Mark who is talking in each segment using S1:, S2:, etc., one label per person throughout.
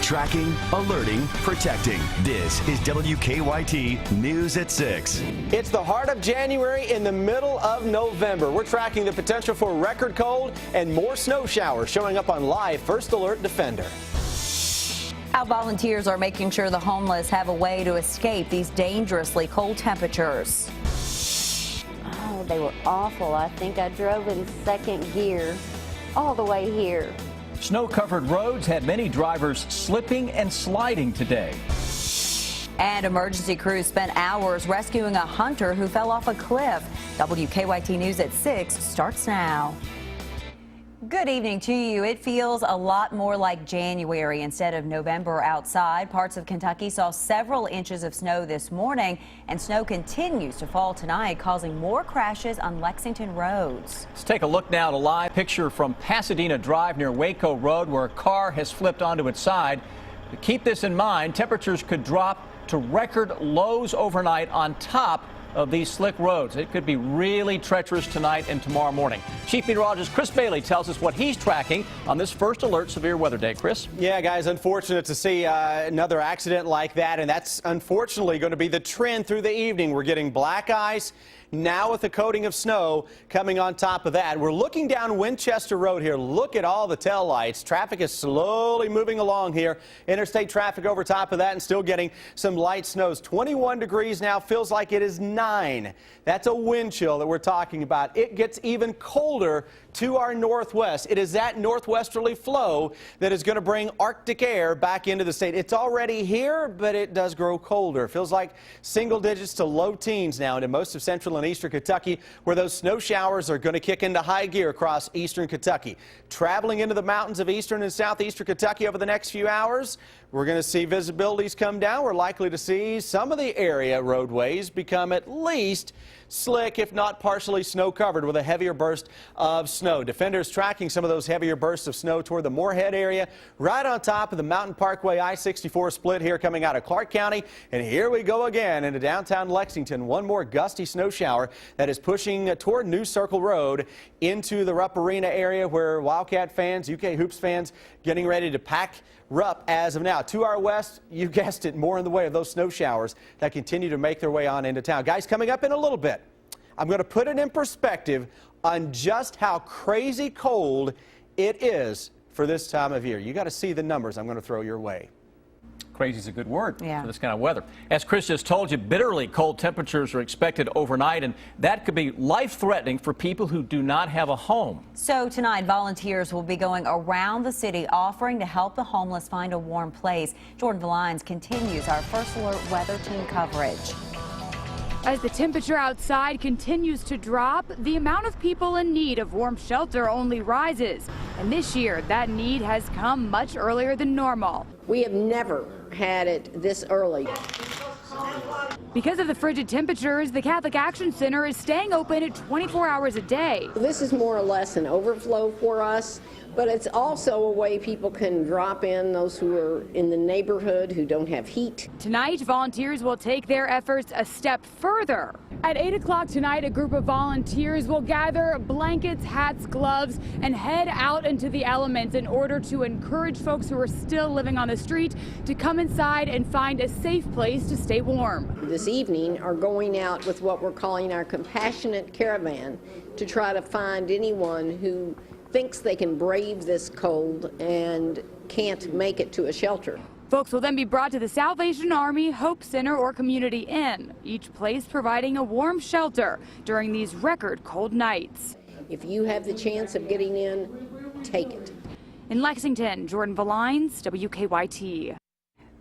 S1: Tracking, alerting, protecting. This is WKYT News at 6.
S2: It's the heart of January in the middle of November. We're tracking the potential for record cold and more snow showers showing up on live First Alert Defender.
S3: How volunteers are making sure the homeless have a way to escape these dangerously cold temperatures.
S4: Oh, they were awful. I think I drove in second gear all the way here.
S5: Snow-covered roads had many drivers slipping and sliding today.
S3: And emergency crews spent hours rescuing a hunter who fell off a cliff. WKYT News at 6 starts now. Good evening to you. It feels a lot more like January instead of November outside. Parts of Kentucky saw several inches of snow this morning, and snow continues to fall tonight, causing more crashes on Lexington roads.
S5: Let's take a look now at a live picture from Pasadena Drive near Waco Road, where a car has flipped onto its side. To keep this in mind, temperatures could drop to record lows overnight on top of these slick roads. It could be really treacherous tonight and tomorrow morning. Chief Meteorologist Chris Bailey tells us what he's tracking on this First Alert Severe Weather Day. Chris?
S2: Yeah, guys, unfortunate to see another accident like that, and that's unfortunately going to be the trend through the evening. We're getting black ice. Now with a coating of snow coming on top of that. We're looking down Winchester Road here. Look at all the tail lights. Traffic is slowly moving along here. Interstate traffic over top of that and still getting some light snows. 21 degrees now, feels like it is 9. That's a wind chill that we're talking about. It gets even colder to our northwest. It is that northwesterly flow that is going to bring Arctic air back into the state. It's already here, but it does grow colder. Feels like single digits to low teens now into most of central and eastern Kentucky, where those snow showers are going to kick into high gear across eastern Kentucky. Traveling into the mountains of eastern and southeastern Kentucky over the next few hours, we're going to see visibilities come down. We're likely to see some of the area roadways become at least slick, if not partially snow covered, with a heavier burst of snow. Defenders tracking some of those heavier bursts of snow toward the Moorhead area, right on top of the Mountain Parkway I-64 split here coming out of Clark County. And here we go again into downtown Lexington. One more gusty snow shower that is pushing toward New Circle Road into the Rupp Arena area, where Wildcat fans, UK Hoops fans, getting ready to pack Rupp as of now. To our west, you guessed it, more in the way of those snow showers that continue to make their way on into town. Guys, coming up in a little bit, I'm going to put it in perspective on just how crazy cold it is for this time of year. You got to see the numbers I'm going to throw your way.
S5: Crazy is a good word
S3: for
S5: this kind of weather. As Chris just told you, bitterly cold temperatures are expected overnight, and that could be life-threatening for people who do not have a home.
S3: So tonight, volunteers will be going around the city offering to help the homeless find a warm place. Jordan Valines continues our First Alert Weather Team coverage.
S6: As the temperature outside continues to drop, the amount of people in need of warm shelter only rises. And this year, that need has come much earlier than normal.
S7: We have never had it this early.
S6: Because of the frigid temperatures, the Catholic Action Center is staying open at 24 hours a day.
S7: This is more or less an overflow for us, but it's also a way people can drop in, those who are in the neighborhood who don't have heat.
S6: Tonight, volunteers will take their efforts a step further. At 8 o'clock tonight, a group of volunteers will gather blankets, hats, gloves, and head out into the elements in order to encourage folks who are still living on the street to come inside and find a safe place to stay warm.
S7: This evening are going out with what we're calling our compassionate caravan to try to find anyone who thinks they can brave this cold and can't make it to a shelter.
S6: Folks will then be brought to the Salvation Army, Hope Center, or Community Inn, each place providing a warm shelter during these record cold nights.
S7: If you have the chance of getting in, take it.
S6: In Lexington, Jordan Valines, WKYT.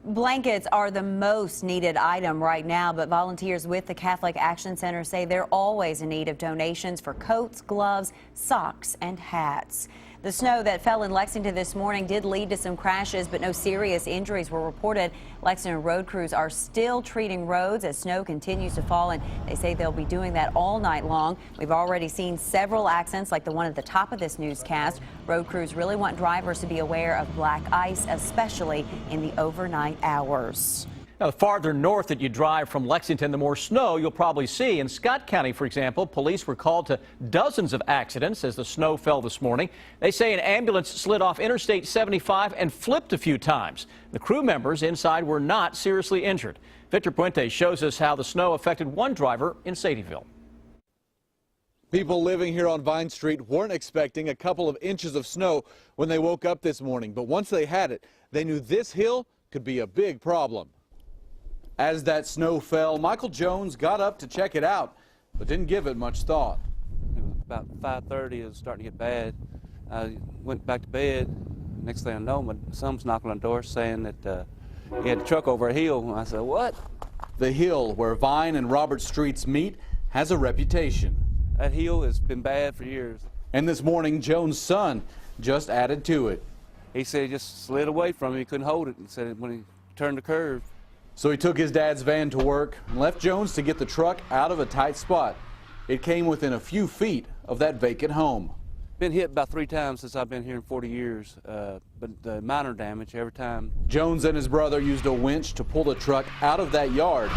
S3: Blankets are the most needed item right now, but volunteers with the Catholic Action Center say they're always in need of donations for coats, gloves, socks, and hats. The snow that fell in Lexington this morning did lead to some crashes, but no serious injuries were reported. Lexington road crews are still treating roads as snow continues to fall, and they say they'll be doing that all night long. We've already seen several accidents like the one at the top of this newscast. Road crews really want drivers to be aware of black ice, especially in the overnight hours.
S5: Now, the farther north that you drive from Lexington, the more snow you'll probably see. In Scott County, for example, police were called to dozens of accidents as the snow fell this morning. They say an ambulance slid off Interstate 75 and flipped a few times. The crew members inside were not seriously injured. Victor Puente shows us how the snow affected one driver in Sadieville.
S8: People living here on Vine Street weren't expecting a couple of inches of snow when they woke up this morning, but once they had it, they knew this hill could be a big problem. As that snow fell, Michael Jones got up to check it out, but didn't give it much thought.
S9: It was about 5:30. It was starting to get bad. I went back to bed. Next thing I know, my son's knocking on the door saying that he had a truck over a hill. I said, "What?"
S8: The hill where Vine and Robert Streets meet has a reputation.
S9: That hill has been bad for years.
S8: And this morning, Jones' son just added to it.
S9: He said he just slid away from him. He couldn't hold it. And said when he turned the curve.
S8: So he took his dad's van to work and left Jones to get the truck out of a tight spot. It came within a few feet of that vacant home.
S9: Been hit about 3 times since I've been here in 40 years, but minor damage every time.
S8: Jones and his brother used a winch to pull the truck out of that yard,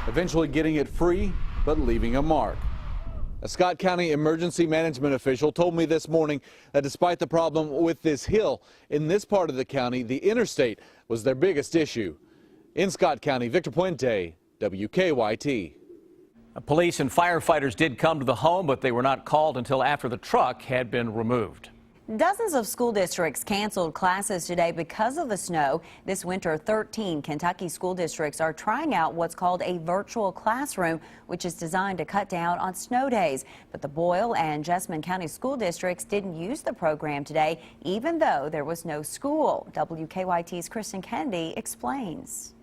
S8: eventually getting it free, but leaving a mark. A Scott County emergency management official told me this morning that despite the problem with this hill, in this part of the county, the interstate was their biggest issue. In Scott County, Victor Puente, WKYT.
S5: Police and firefighters did come to the home, but they were not called until after the truck had been removed.
S3: Dozens of school districts canceled classes today because of the snow. This winter, 13 Kentucky school districts are trying out what's called a virtual classroom, which is designed to cut down on snow days. But the Boyle and Jessamine County school districts didn't use the program today, even though there was no school. WKYT's Kristen Kennedy explains.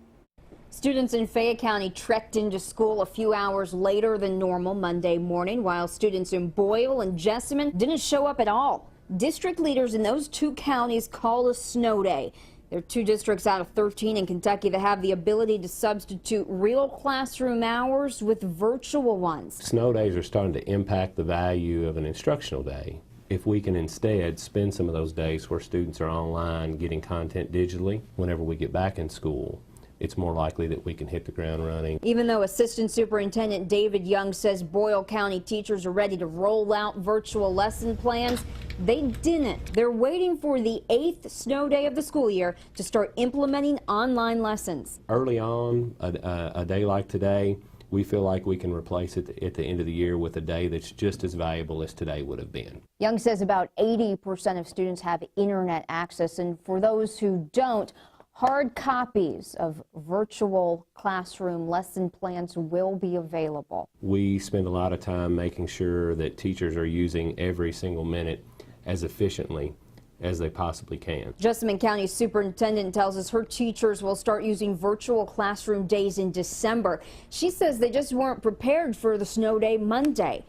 S10: Students in Fayette County trekked into school a few hours later than normal Monday morning, while students in Boyle and Jessamine didn't show up at all. District leaders in those 2 counties call a snow day. There are 2 districts out of 13 in Kentucky that have the ability to substitute real classroom hours with virtual ones.
S11: Snow days are starting to impact the value of an instructional day. If we can instead spend some of those days where students are online getting content digitally, whenever we get back in school, it's more likely that we can hit the ground running.
S10: Even though Assistant Superintendent David Young says Boyle County teachers are ready to roll out virtual lesson plans, they didn't. They're waiting for the 8th snow day of the school year to start implementing online lessons.
S11: Early on, a day like today, we feel like we can replace it at the end of the year with a day that's just as valuable as today would have been.
S10: Young says about 80% of students have internet access, and for those who don't, hard copies of virtual classroom lesson plans will be available.
S11: We spend a lot of time making sure that teachers are using every single minute as efficiently as they possibly can.
S10: Jessamine County Superintendent tells us her teachers will start using virtual classroom days in December. She says they just weren't prepared for the snow day Monday.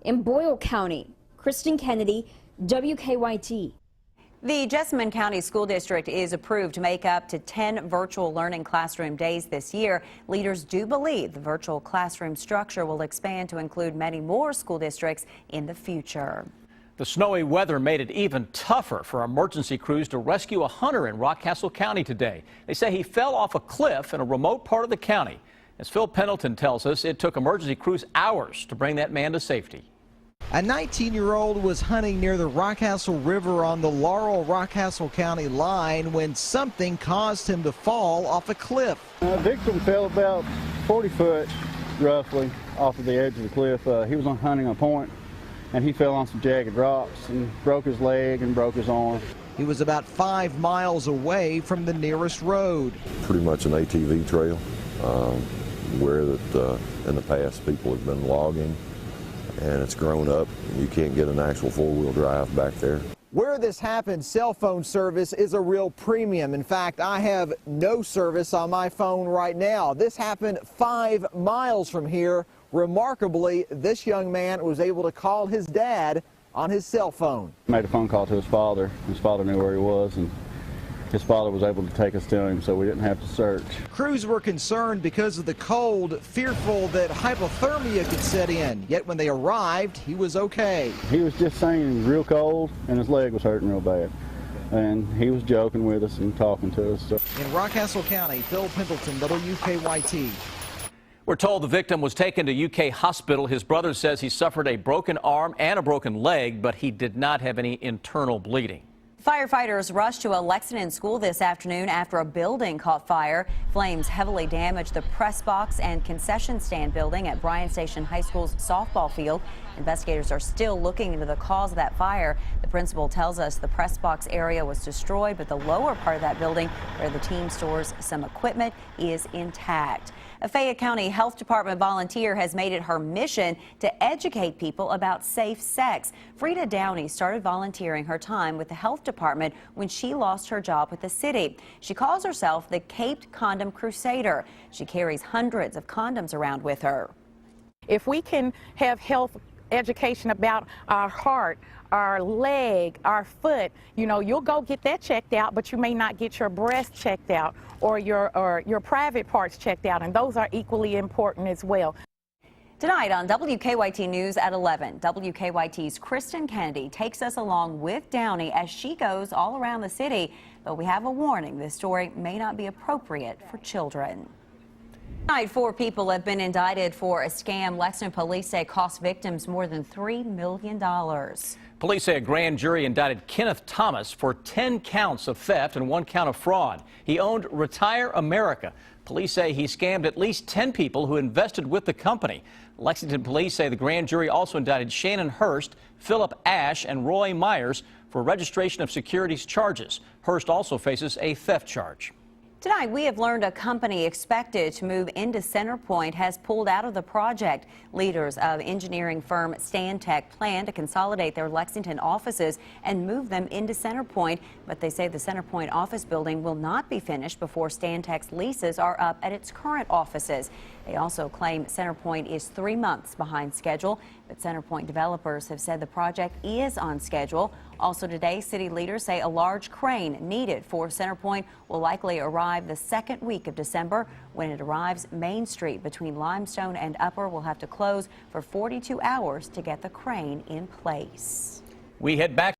S10: In Boyle County, Kristen Kennedy, WKYT.
S3: The Jessamine County School District is approved to make up to 10 virtual learning classroom days this year. Leaders do believe the virtual classroom structure will expand to include many more school districts in the future.
S5: The snowy weather made it even tougher for emergency crews to rescue a hunter in Rockcastle County today. They say he fell off a cliff in a remote part of the county. As Phil Pendleton tells us, it took emergency crews hours to bring that man to safety.
S12: A 19-year-old was hunting near the Rockcastle River on the Laurel-Rockcastle County line when something caused him to fall off a cliff.
S13: The victim fell about 40 foot, roughly, off of the edge of the cliff. He was hunting a point, and he fell on some jagged rocks and broke his leg and broke his arm.
S12: He was about 5 miles away from the nearest road.
S14: Pretty much an ATV trail where that in the past people have been logging. And it's grown up. You can't get an actual four-wheel drive back there.
S12: Where this happened, cell phone service is a real premium. In fact, I have no service on my phone right now. This happened 5 miles from here. Remarkably, this young man was able to call his dad on his cell phone.
S13: Made a phone call to his father. His father knew where he was, and his father was able to take us to him, so we didn't have to search.
S12: Crews were concerned because of the cold, fearful that hypothermia could set in. Yet when they arrived, he was okay.
S13: He was just saying real cold, and his leg was hurting real bad. and he was joking with us and talking to us. So.
S12: In Rockcastle County, Phil Pendleton, WKYT.
S5: We're told the victim was taken to UK hospital. His brother says he suffered a broken arm and a broken leg, but he did not have any internal bleeding.
S3: Firefighters rushed to a Lexington school this afternoon after a building caught fire. Flames heavily damaged the press box and concession stand building at Bryan Station High School's softball field. Investigators are still looking into the cause of that fire. The principal tells us the press box area was destroyed, but the lower part of that building, where the team stores some equipment, is intact. A Fayette County Health Department volunteer has made it her mission to educate people about safe sex. Frida Downey started volunteering her time with the health department when she lost her job with the city. She calls herself the Caped Condom Crusader. She carries hundreds of condoms around with her.
S15: If we can have health education about our heart, our leg, our foot, you know, you'll go get that checked out, but you may not get your breast checked out or your private parts checked out, and those are equally important as well.
S3: Tonight on WKYT News at 11, WKYT's Kristen Kennedy takes us along with Downey as she goes all around the city, but we have a warning: this story may not be appropriate for children. Tonight, 4 people have been indicted for a scam Lexington police say cost victims more than $3 million.
S5: Police say a grand jury indicted Kenneth Thomas for 10 counts of theft and 1 count of fraud. He owned Retire America. Police say he scammed at least 10 people who invested with the company. Lexington police say the grand jury also indicted Shannon Hurst, Philip Ash, and Roy Myers for registration of securities charges. Hurst also faces a theft charge.
S3: Tonight, we have learned a company expected to move into Centrepointe has pulled out of the project. Leaders of engineering firm Stantec plan to consolidate their Lexington offices and move them into Centrepointe, but they say the Centrepointe office building will not be finished before Stantec's leases are up at its current offices. They also claim Centrepointe is 3 months behind schedule, but Centrepointe developers have said the project is on schedule. Also today, city leaders say a large crane needed for Centrepointe will likely arrive the second week of December. When it arrives, Main Street between Limestone and Upper will have to close for 42 hours to get the crane in place.
S5: We head back